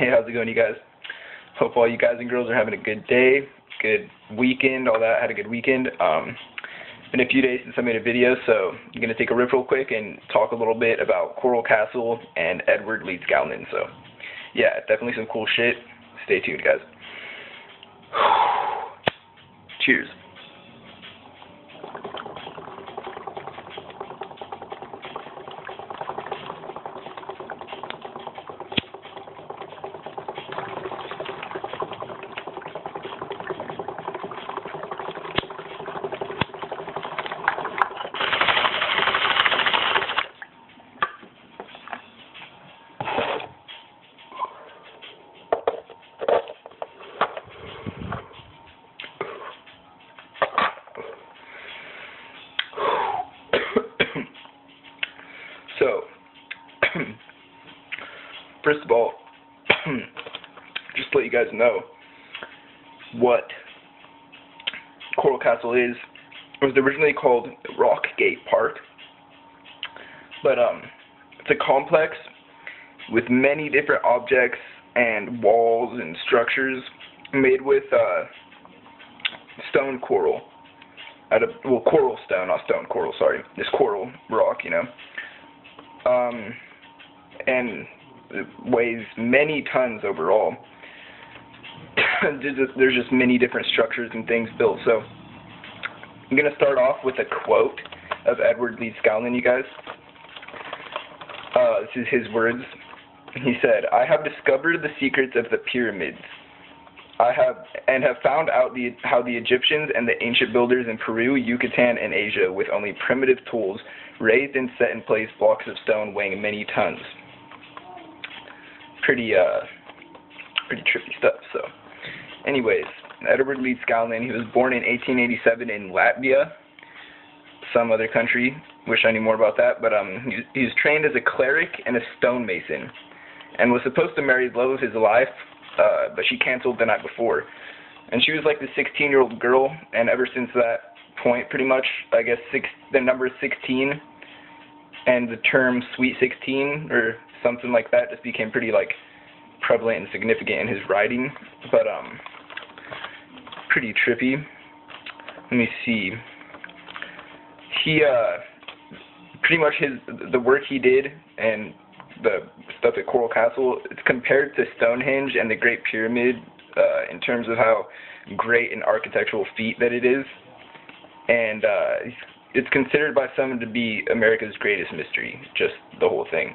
Hey, how's it going, you guys? Hope all you guys and girls are having a good day, good weekend, all that. Had a good weekend. Been a few days since I made a video, so I'm going to take a rip real quick and talk a little bit about Coral Castle and Edward Leedskalnin. So, yeah, definitely some cool shit. Stay tuned, guys. Cheers. So, first of all, just to let you guys know what Coral Castle is. It was originally called Rockgate Park, but it's a complex with many different objects and walls and structures made with stone coral. Coral stone, not stone coral, sorry. This coral rock, you know. And it weighs many tons overall. There's just many different structures and things built. So I'm going to start off with a quote of Edward Leedskalnin, you guys. This is his words. He said, "I have discovered the secrets of the pyramids. I have found out how the Egyptians and the ancient builders in Peru, Yucatan, and Asia, with only primitive tools, raised and set in place blocks of stone weighing many tons." Pretty trippy stuff. So, anyways, Edward Leedskalnin, he was born in 1887 in Latvia, some other country. Wish I knew more about that. But he was trained as a cleric and a stonemason, and was supposed to marry the love of his life. But she canceled the night before. And she was like the 16-year-old girl, and ever since that point, pretty much, I guess, the number 16 and the term Sweet 16 or something like that just became pretty, like, prevalent and significant in his writing. But, pretty trippy. Let me see. He, pretty much the work he did and the stuff at Coral Castle, it's compared to Stonehenge and the Great Pyramid in terms of how great an architectural feat that it is. And it's considered by some to be America's greatest mystery, just the whole thing.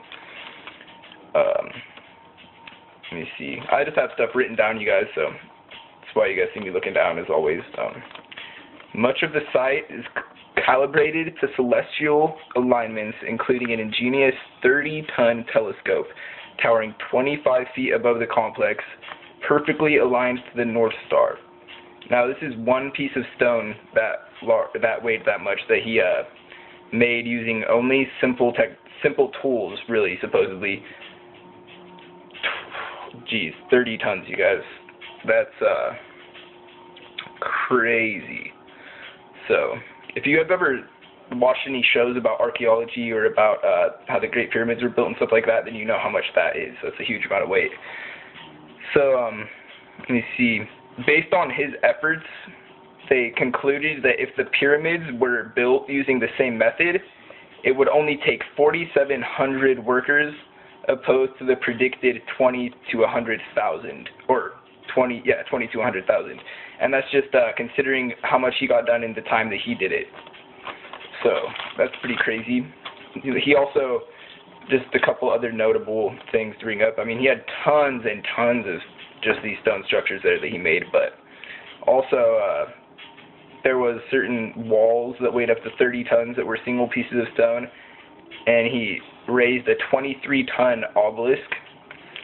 Let me see. I just have stuff written down, you guys, so that's why you guys see me looking down as always. Much of the site is calibrated to celestial alignments, including an ingenious 30-ton telescope towering 25 feet above the complex, perfectly aligned to the North Star. Now, this is one piece of stone that weighed that much that he made using only simple tools, really, supposedly. Geez, 30 tons, you guys. That's crazy. So, if you have ever watched any shows about archaeology or about how the Great Pyramids were built and stuff like that, then you know how much that is. So it's a huge amount of weight. So, let me see. Based on his efforts, they concluded that if the pyramids were built using the same method, it would only take 4,700 workers opposed to the predicted 20 to 100,000, or 20 to 100,000. And that's just considering how much he got done in the time that he did it. So that's pretty crazy. He also, just a couple other notable things to bring up. I mean, he had tons and tons of just these stone structures there that he made, but also there was certain walls that weighed up to 30 tons that were single pieces of stone, and he raised a 23-ton obelisk.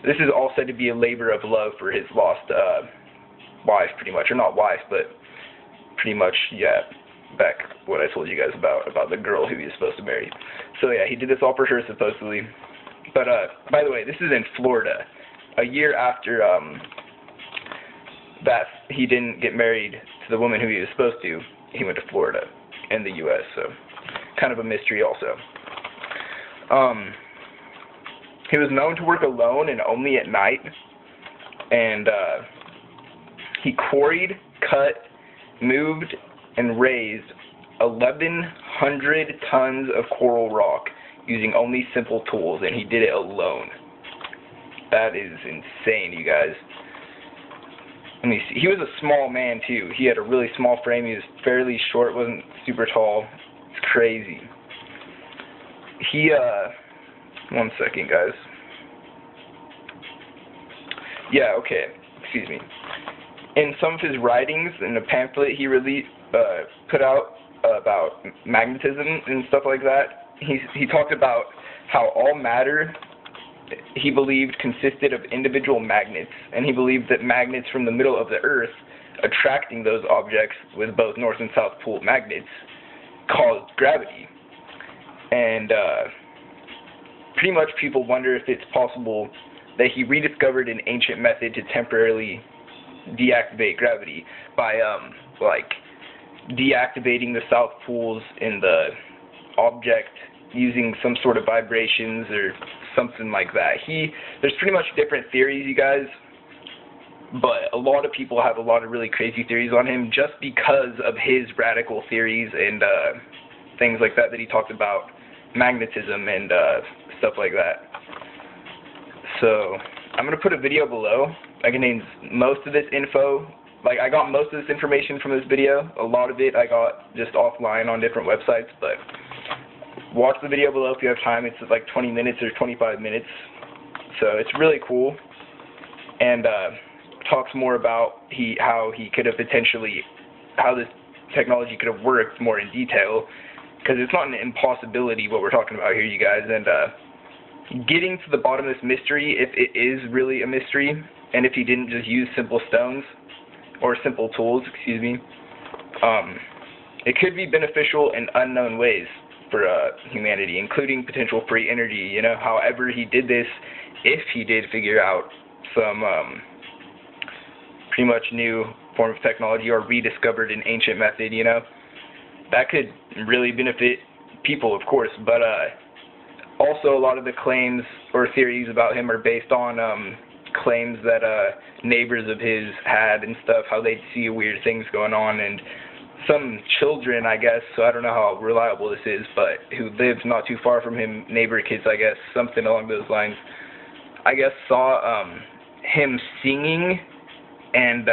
This is all said to be a labor of love for his lost wife, pretty much, or not wife, but pretty much, yeah, back what I told you guys about the girl who he was supposed to marry. So yeah, he did this all for her, supposedly. But by the way, this is in Florida. A year after that he didn't get married to the woman who he was supposed to, he went to Florida in the U.S., so kind of a mystery also. He was known to work alone and only at night, and he quarried, cut, moved, and raised 1,100 tons of coral rock using only simple tools, and he did it alone. That is insane, you guys. Let me see. He was a small man, too. He had a really small frame. He was fairly short, wasn't super tall. It's crazy. He, one second, guys. Yeah, okay. Excuse me. In some of his writings, in a pamphlet he put out about magnetism and stuff like that, he talked about how all matter, he believed, consisted of individual magnets, and he believed that magnets from the middle of the Earth attracting those objects with both North and South Pole magnets caused gravity. And pretty much people wonder if it's possible that he rediscovered an ancient method to temporarily deactivate gravity by like deactivating the South Poles in the object using some sort of vibrations or something like that. There's pretty much different theories, you guys, but a lot of people have a lot of really crazy theories on him just because of his radical theories and things like that he talked about, magnetism and stuff like that. So I'm going to put a video below that contains most of this info. Like, I got most of this information from this video. A lot of it I got just offline on different websites, but watch the video below if you have time. It's like 20 minutes or 25 minutes. So it's really cool. And talks more about how he could have potentially, how this technology could have worked more in detail. Because it's not an impossibility what we're talking about here, you guys. And getting to the bottom of this mystery, if it is really a mystery, and if he didn't just use simple stones, or simple tools, excuse me, it could be beneficial in unknown ways for humanity, including potential free energy, you know, however he did this, if he did figure out some pretty much new form of technology or rediscovered an ancient method, you know, that could really benefit people, of course, but also a lot of the claims or theories about him are based on claims that neighbors of his had and stuff, how they'd see weird things going on, and some children, I guess, so I don't know how reliable this is, but who lived not too far from him, neighbor kids, I guess, something along those lines, I guess saw him singing and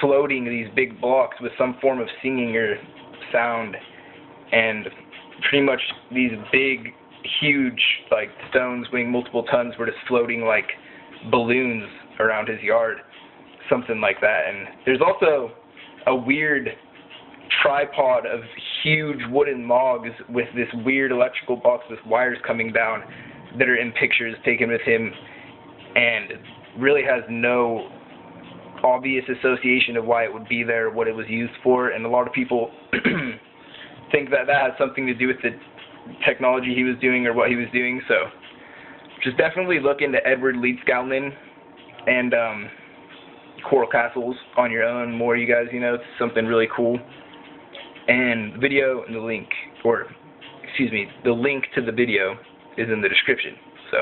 floating these big blocks with some form of singing or sound, and pretty much these big, huge, like, stones weighing multiple tons were just floating like balloons around his yard, something like that. And there's also a weird tripod of huge wooden logs with this weird electrical box with wires coming down that are in pictures taken with him, and really has no obvious association of why it would be there, what it was used for, and a lot of people think that that has something to do with the technology he was doing or what he was doing. So just definitely look into Edward Leedskalnin and coral castles on your own more, you guys, you know, it's something really cool. And the video and the link, or excuse me, the link to the video is in the description, so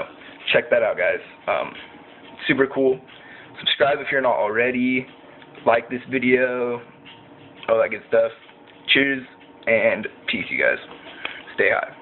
check that out, guys. Super cool. Subscribe if you're not already, like this video, all that good stuff. Cheers and peace, you guys. Stay high.